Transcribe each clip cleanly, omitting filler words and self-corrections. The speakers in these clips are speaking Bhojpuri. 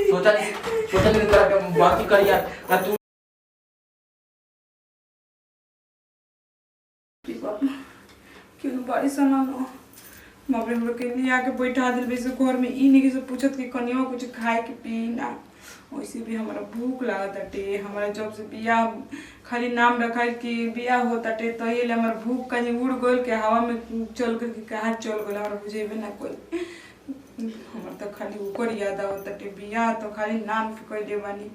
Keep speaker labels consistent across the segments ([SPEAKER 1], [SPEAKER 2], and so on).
[SPEAKER 1] सोचा नहीं करा बाकी कर यार तू
[SPEAKER 2] क्यों बड़ी सना न बाप रे के लिए आके बैठा दिल बेसे घर में ई नहीं से पूछत कि कनिया कुछ खाए के पी ना वैसे भी हमारा भूख लागत टे हमारा जब से बियाह खाली नाम रखा कि बियाह होता टे तो ये हमारा भूख कहीं उड़ गल के हवा में चल कर कहाँ चल गल हमारा बुझेबे ना कोई हमारा तो खाली ऊपर याद आवत टे बियाह तो खाली नाम के कहले बानी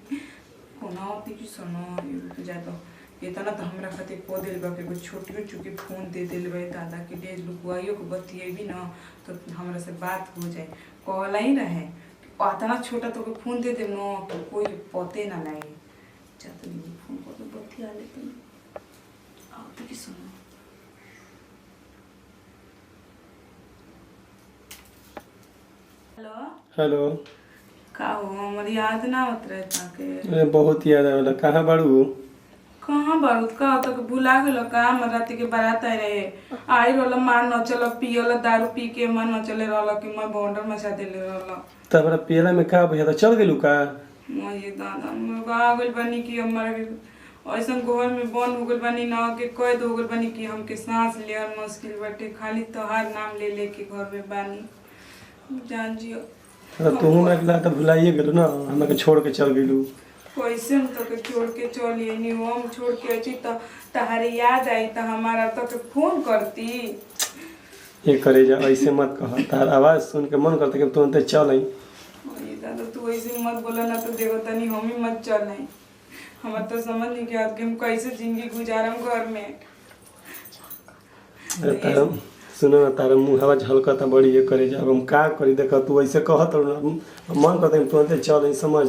[SPEAKER 2] कोना होती कि सुनो ये ज्यादा इतना तो हमरा खातिर को दिल बा के कुछ छोटी चुकी फोन दे दिल बा दादा के डेज लुकवाइयो के बतिएबी ना तो हमरा से बात हो जाए कहला ही रहे इतना छोटा तो के फोन दे दे नो तो कोई पते ना लागे चाहते नहीं फोन को तो बतिया लेते आओ तो कि सुनो हेलो
[SPEAKER 3] हेलो
[SPEAKER 2] का हो हमारी याद ना उतरे ताके
[SPEAKER 3] बहुत याद आवेला कहाँ बाड़ू
[SPEAKER 2] कहाँ बारूद का तो भुला गेलो का रात के बारात आए रहे आई रहल मान न चलो पियल दारू पी के मन न चले रहल कि मैं बॉन्डर मचा देले रहल
[SPEAKER 3] तबरा पियला में का भैया तो चल गेलू का
[SPEAKER 2] ये दादा आ गइल बनी कि हमारे ऐसा घर में बंद हो गइल बनी ना के कैद हो गइल बनी कि हमके सांस ले मुश्किल बाटे खाली तोहार नाम ले ले के घर में बानी जान जियो
[SPEAKER 3] तू हमरा तो भुलाइए गेलू ना हमरा के छोड़ के चल गेलू
[SPEAKER 2] कैसे हम तो के छोड़ के चलिए नहीं हम छोड़ के अच्छी तो तहारे याद आई तो हमारा तो के फोन करती
[SPEAKER 3] ये करे जा ऐसे मत कह तार आवाज सुन के मन करता कि तुरंत चल आई
[SPEAKER 2] ये दादा तू ऐसे मत बोला ना तो देखो तनी हम ही मत चल आई हमार तो समझ नहीं के आज के हम कैसे जिंदगी गुजारम घर में
[SPEAKER 3] तार सुनो ना तार मुंह हवा झलकता बड़ी ये करे जा अब हम का करी देख तू ऐसे कहत मन करता कि तुरंत चल आई समझ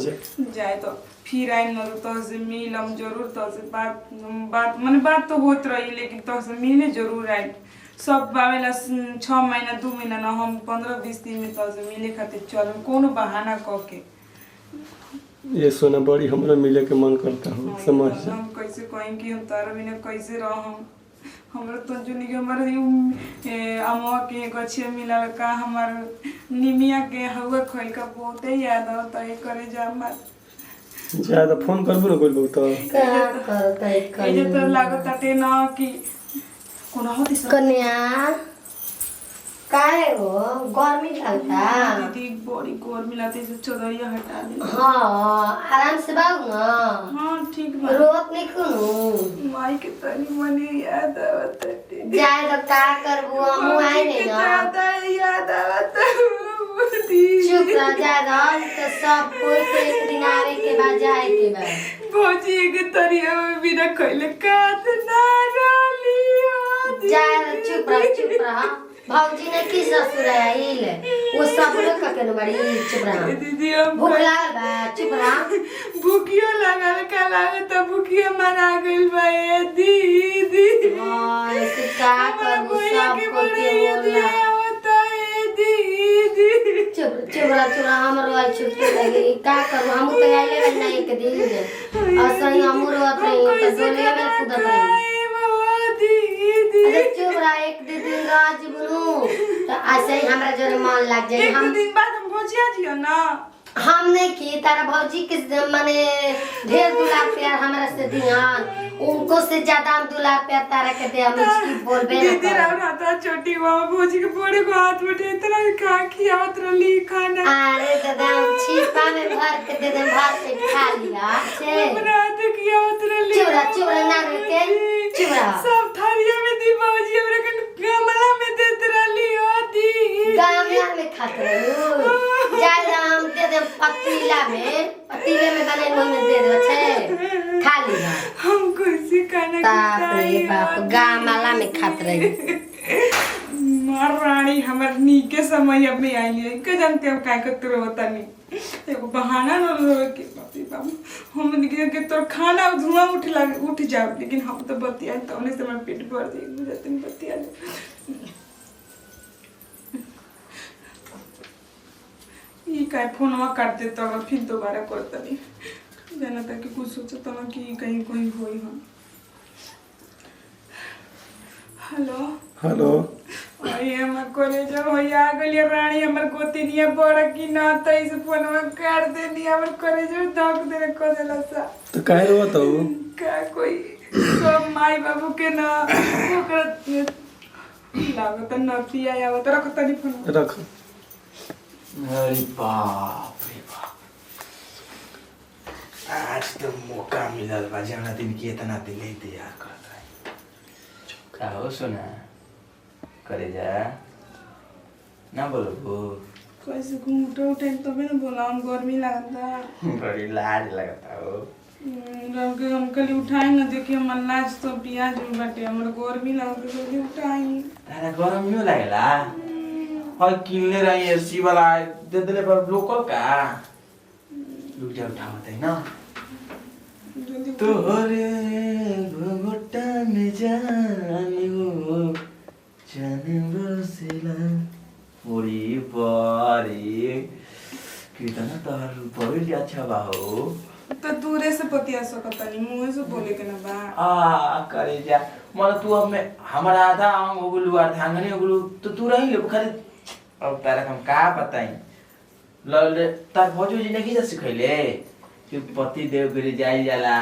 [SPEAKER 2] जाए तो फिर आई न तो से मिलम जरूर तो से बात माने बात तो होत रही लेकिन तो से मिले जरूर आई सब बावेला 6 महीना 2 महीना ना हम 15-20 दिन में तो से मिले खातिर चल कोनो बहाना क के
[SPEAKER 3] ये सोना बड़ी हमरा मिले के मन करता हो समझ
[SPEAKER 2] हम कैसे कहें कि हम तारा बिना कैसे रहम हमरा तो जुनी के हमारे अमवा के गछे मिला का हमार निमिया के हवा खोल का बहुत याद आता है करे जा मत
[SPEAKER 3] ज्यादा फोन करबो ना कोई बहुत
[SPEAKER 4] का करता है
[SPEAKER 2] ये तो लागत आटे ना कि कोना होती सब
[SPEAKER 4] कन्या काहे हो गर्मी लगता
[SPEAKER 2] दीदी बड़ी गर्मी लगती से चदरिया हटा दे
[SPEAKER 4] हां आराम से बाग ना
[SPEAKER 2] हां ठीक बा
[SPEAKER 4] रोत नहीं कुनु
[SPEAKER 2] माई के तनी मनी याद आवत है
[SPEAKER 4] जाए तो का करबो हम आए नहीं ना
[SPEAKER 2] ज्यादा याद आवत
[SPEAKER 4] चुप रह जा तो सब कोई तो एक दिन आवे के बाद जाए के बाद
[SPEAKER 2] भौजी के तरिया में बिना खइले काट ना डाली
[SPEAKER 4] जा चुप रह भौजी ने की ससुर आइल वो सब लोग का के बड़ी चुप रह
[SPEAKER 2] दीदी हम
[SPEAKER 4] भूख लागल बा चुप रह
[SPEAKER 2] भूखियो लागल का लागत भूखियो मरा गइल बा ए दीदी
[SPEAKER 4] हां ऐसे का करू सब को के होला चुप रहा हमरो आज छुट्टी लगी का करू हम तो आइले बन नहीं के दिन असई हमरो अपने तो बोले में खुद रही अरे चुप रहा एक दिन राज बनू तो ऐसे ही हमरा जोरे मन लग जाए
[SPEAKER 2] एक दिन बाद हम भोजिया जियो ना
[SPEAKER 4] हम नहीं की तारा भौजी के माने ढेर 2 लाख प्यार हमरा से दियान उनको से ज्यादा हम 2 लाख प्यार तारा के दे हम इसकी बोलबे ना
[SPEAKER 2] दीदी राता छोटी बाबा भौजी के बड़े को हाथ में इतना खा खियावत रही खाना
[SPEAKER 4] अरे दादा छिपा में भर के दे दे भात से खा लिया से
[SPEAKER 2] रात खियावत रही
[SPEAKER 4] चुरा ना के चुरा
[SPEAKER 2] सब थालिया में दी भौजी हमरा के गमला में देत रही होती
[SPEAKER 4] गमला में खात रहू जाय हम दे दे पतीले में बने में दे दे छे खा लिया
[SPEAKER 2] हम कैसे खाना
[SPEAKER 4] बाप रे बाप गमला में खात रही
[SPEAKER 2] मार रानी हमर नीके समय अब में आई है के जानते हम का करते होता नहीं एगो बहाना न रहे के बाप रे बाप हम निके के तो खाना धुआं उठ जाओ लेकिन हम तो बतिया तो उन्हें से मैं पेट भर दे बुझाते नहीं बतिया ये काय फोनवा काटते तो फिर दोबारा करता नहीं जाना था कि कुछ सोचता ना कि कहीं कोई होई हम हेलो
[SPEAKER 3] हेलो
[SPEAKER 2] अरे हमर कॉलेज होया गलिए रानी हमर गोतिनिया बड़ा की ना तई से फोनवा काट देनी हमर कॉलेज धक दे को देला सा
[SPEAKER 3] तो काहे रोत हो
[SPEAKER 2] का कोई सब माई बाबू के ना ओकर लागत नती आया तो रख तनी फोन
[SPEAKER 3] रख।
[SPEAKER 1] अरे बाप रे बाप, आज तो मौका मिलल बा जाना दिन के इतना दिले तैयार कर रहा का हो सुना करे जा ना बोलो
[SPEAKER 2] कैसे घूमटे उठे तबे ना बोला हम गर्मी लगता
[SPEAKER 1] बड़ी लाज लगता हो
[SPEAKER 2] हम कल उठाई ना देखिए हमर लाज तो पियाज में बाटे हमर गर्मी लगता जल्दी उठाई
[SPEAKER 1] तारा गरम नहीं लागेला और किनले रही एसी वाला दे देले पर लोकल का रुक जा उठावत है ना
[SPEAKER 2] जल्दी
[SPEAKER 1] तोरे घुंघटा में जानी हो जाने बसेला ओरी बारी कितना तार बड़ी अच्छा बा हो
[SPEAKER 2] तो दूरे से पतिया सकता नहीं मुंह से बोले के ना बा
[SPEAKER 1] आ करे जा मन तू अब में हमारा आधा अंग हो गलू अर्धांगनी हो गलू तो तू रही ले खाली अब तारा हम का बताई लले तार भौजो जी ने की जा सिखैले कि पति देव गिर जाई जाला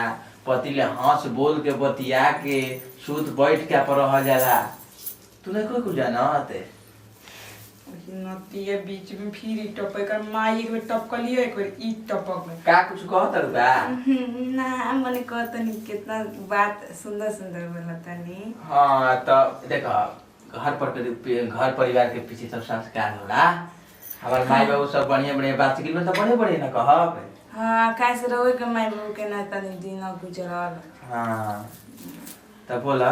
[SPEAKER 1] पति ले हंस बोल के बतिया के सूत बैठ के पर रह जाला तू नहीं कोई कुछ जानते
[SPEAKER 2] नतिया बीच में फिर टपक कर माई एक टपकलियो एक बार ई टपक में
[SPEAKER 1] का कुछ कहत रुबा
[SPEAKER 2] ना मने कहता नहीं कितना बात सुंदर सुंदर बोलता नहीं
[SPEAKER 1] हां तो देखो घर परिवार के पीछे सब संस्कार होला हमार माई बाबू सब बढ़िया बढ़िया बात सिखिल में तो बढ़िया बढ़िया ना कहब
[SPEAKER 2] हां कैसे रहो के माई बाबू के नाता नहीं दिन गुजरल
[SPEAKER 1] हां तब बोला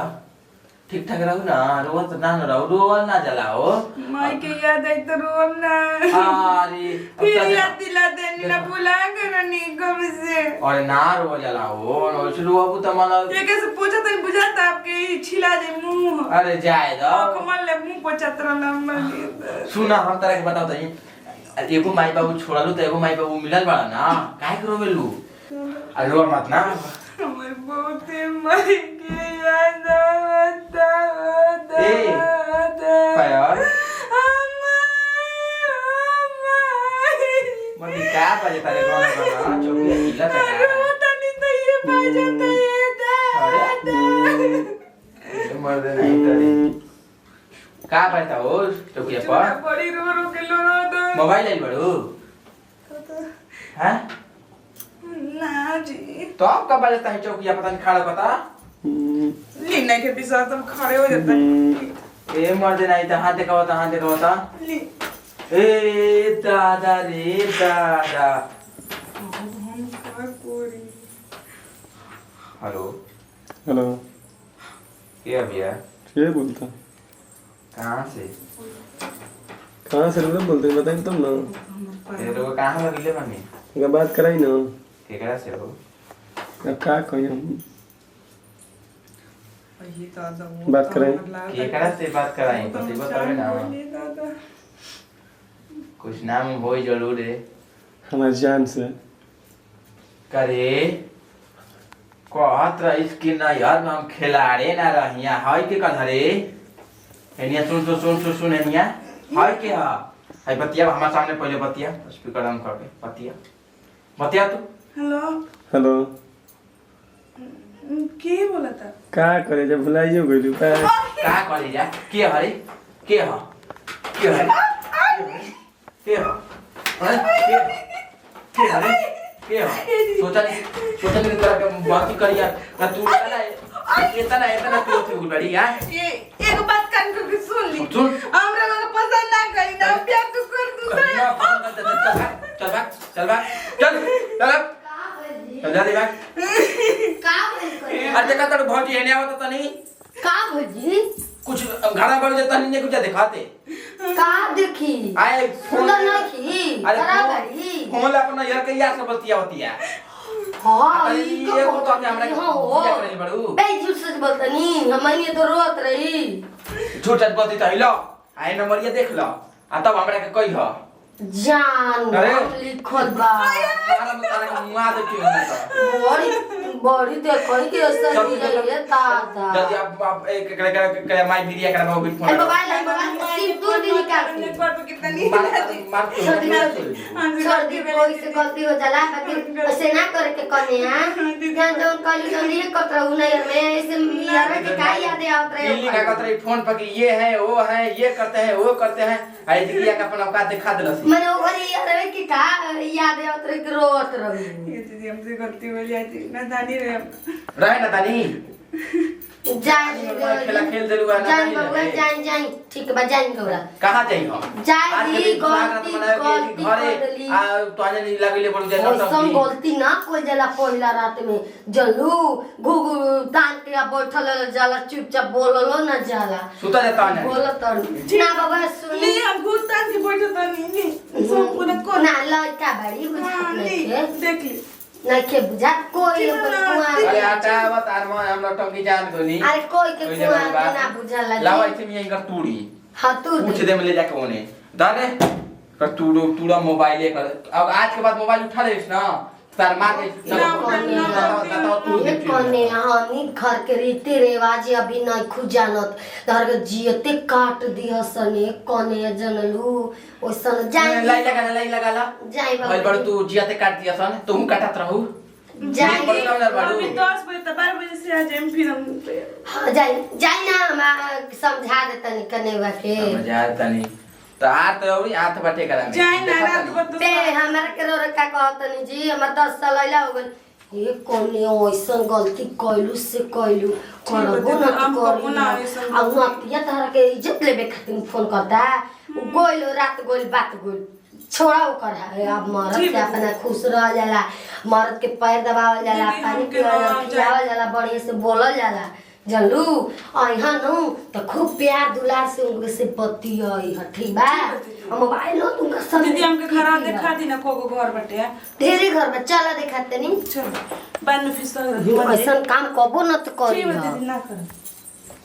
[SPEAKER 1] ठीक ठाक रहू ना रोवत ना न रहू रोवल ना जला हो
[SPEAKER 2] माई के याद आई तो रोम ना
[SPEAKER 1] अरे
[SPEAKER 2] फिर याद दिला देनी ना भुला करनी कब से
[SPEAKER 1] अरे ना रोवल जला हो वैसे रोवू तो मतलब
[SPEAKER 2] ये कैसे पूछा तो बुझाता आपके ई छिला दे मुंह
[SPEAKER 1] अरे जाए दो
[SPEAKER 2] कमल ले मुंह पोछात रहला
[SPEAKER 1] सुना हम तरह के बताओ तई एगो माई बाबू छोड़लू तो एगो माई बाबू मिलल बड़ा ना काहे के रोवेलू अरे रो मत ना
[SPEAKER 2] हमर बहुत माई के याद आता
[SPEAKER 1] ए पायर मम्मी क्या बजे तारे गाना गाना चौकी हिला चका
[SPEAKER 2] तनी तो ये बजता ये
[SPEAKER 1] अरे मर दे नहीं तारी का बजता हो चौकी पर
[SPEAKER 2] बड़ी रो रो के लो दो
[SPEAKER 1] मोबाइल ले बड़ू हैं
[SPEAKER 2] ना जी
[SPEAKER 1] तो आप कब बजता है चौकी पता नहीं खड़ा पता
[SPEAKER 2] लीना के पीछे तुम खड़े हो जाते
[SPEAKER 1] ए मर दे नहीं तो हाथ देखा
[SPEAKER 2] ली
[SPEAKER 1] ए दादा रे दादा
[SPEAKER 2] हम कर पूरी
[SPEAKER 1] हेलो
[SPEAKER 3] हेलो
[SPEAKER 1] क्या भैया
[SPEAKER 3] क्या बोलता कहाँ से रुपये बोलते बताइए तुम ना
[SPEAKER 1] ये लोग कहाँ लगिले मम्मी
[SPEAKER 3] अगर बात कराई ना
[SPEAKER 1] केकरा से हो
[SPEAKER 3] अब का कही हम
[SPEAKER 2] बात
[SPEAKER 3] करें
[SPEAKER 1] केकरा से बात कराई तो बतावे ना कुछ नाम होई जरूर है
[SPEAKER 3] हमारे जान से
[SPEAKER 1] करे कहत रहीस कि ना यार हम खिलाड़े ना रहिया हाय के कधरे एनिया सुन एनिया हाय के हा हाय बतिया हमारे सामने पहले बतिया स्पीकर ऑन करके बतिया तू
[SPEAKER 2] हेलो
[SPEAKER 3] हेलो
[SPEAKER 2] के बोला था
[SPEAKER 3] का करे जब भुलाइयो गइलू का
[SPEAKER 1] करे जा के हरे के ह के हरे के ह के हरे के ह सोचा नहीं तरह के बात करिया ना तू इतना तू थी बड़ी यार
[SPEAKER 2] ये एक बात कान करके सुन ली
[SPEAKER 1] सुन
[SPEAKER 2] हमरा लोग पसंद ना करी ना प्यार तू कर दूसरा
[SPEAKER 1] चल जा दे भाग
[SPEAKER 4] का भइल
[SPEAKER 1] अरे देखा तो भौजी एने आवत त नहीं
[SPEAKER 4] का भजी
[SPEAKER 1] कुछ घड़ा बढ़ जाता नहीं कुछ दिखाते
[SPEAKER 4] का देखी
[SPEAKER 1] आए
[SPEAKER 4] सुंदर नहीं
[SPEAKER 1] अरे
[SPEAKER 4] खराब गाड़ी
[SPEAKER 1] फोन ले अपना यार के यार से बतिया होतिया
[SPEAKER 4] हां
[SPEAKER 1] ये को तो हमरा के पूजा करे बड़ू
[SPEAKER 4] बे झूठ सच बोलतनी हमनी तो रोत रही
[SPEAKER 1] झूठ सच बोलती त हिलो आए नंबर ये देख लो आ तब हमरा के कही ह
[SPEAKER 4] जान
[SPEAKER 1] अरे।
[SPEAKER 4] नाम लिखल बा
[SPEAKER 1] तारा मुआ दे क्यों ना
[SPEAKER 4] बड़ी देखई के असर
[SPEAKER 1] चल,
[SPEAKER 4] दी
[SPEAKER 1] चल, चल।
[SPEAKER 4] रे दादा
[SPEAKER 1] जल्दी आप एक के माई वीडियो करा मोबाइल फोन
[SPEAKER 4] मोबाइल सिंदूर भी निकाल के
[SPEAKER 2] पर पे कितना नहीं
[SPEAKER 1] मार
[SPEAKER 4] छोड़ दी कोई से गलती हो जाला बाकी ऐसे ना करे के कने हां ध्यान जौन कली जल्दी करत रहू नहीं में ऐसे यार के का याद आवत रहे
[SPEAKER 1] दिल्ली का कहत रही फोन पर कि ये है वो है ये करते हैं वो करते हैं आई दिया का अपन औकात दिखा देलस
[SPEAKER 4] मैंने वो घरी यार के का याद आवत रहे के रोत रहू
[SPEAKER 2] ये दीदी हमसे गलती हो जाती ना जानी रे
[SPEAKER 1] रहे ना तानी
[SPEAKER 4] जाई
[SPEAKER 1] खेला खेल देलु ना
[SPEAKER 4] जाई बबुआ जाई ठीक बा जाई गौरा
[SPEAKER 1] कहां जाई हम
[SPEAKER 4] जाई दी गलती
[SPEAKER 1] घरे आ तोने नहीं लगले पड़ जाए
[SPEAKER 4] ओसन गलती ना कोई जला पहिला रात में जलू घुघु तान के बैठल जाला चुपचाप बोललो ना जाला
[SPEAKER 1] सुता जाता है
[SPEAKER 4] बोलत ना बाबा सुनी
[SPEAKER 2] नहीं हम भूतान की बैठे तो नहीं सब पूरा को
[SPEAKER 4] ना लड़का बड़ी बुझात नहीं
[SPEAKER 2] देख ली
[SPEAKER 4] नहीं के बुझात कोई
[SPEAKER 1] अरे आटा बतार में हमरा टंकी जान कोनी
[SPEAKER 4] अरे कोई के कुआ ना बुझाला
[SPEAKER 1] लावा इथे में इनका तूड़ी
[SPEAKER 4] हां तू
[SPEAKER 1] पूछ दे में ले जाके ओने दाने कर तूड़ा मोबाइल कर अब आज के बाद मोबाइल उठा लेस ना तार मार के
[SPEAKER 4] कने हानि घर के रीति रिवाज अभी नहीं खुजानत घर के जियते काट दिया सने कने जनलू ओसन जाई
[SPEAKER 1] लाई लगा ला
[SPEAKER 4] जाई
[SPEAKER 1] भाई बड़ तू जियाते काट दिया सन तू काटत रहू
[SPEAKER 4] जाई
[SPEAKER 2] अभी 10 बजे तक 12 बजे से आ जाए फिर हम
[SPEAKER 4] हां जाई ना हम समझा देतनी कनेवा के
[SPEAKER 1] समझा तनी तो आत औरी आत बाटे करा
[SPEAKER 2] जाई ना रात को तो
[SPEAKER 4] ते हमरा के रो का कहतनी जी हमर 10 साल आइला हो गल ये कोनी ओइसन गलती कइलू से कइलू करबो ना करू ना आ नतिया तारा के इज्जत लेबे खातिर फोन करता गोइल रात गोइल बात गोइल छोड़ा ओकर है अब मरद से अपना खुश रह जाला मर्द के पैर दबावल जाला पानी पियावल जाला बढ़िया से बोलल जाला जल्लू अइहा नु त खूब प्यार दुलार से उनके से बतियाई ह ठीक बा मोबाइल नो तुमका सब
[SPEAKER 2] दीदी हमके खराब देखा दी ना को घर बटे
[SPEAKER 4] ढेरे घर में चला दिखाते नहीं
[SPEAKER 2] चल बाद में फिर
[SPEAKER 4] ऐसा काम कबो न तो करी
[SPEAKER 2] दीदी ना कर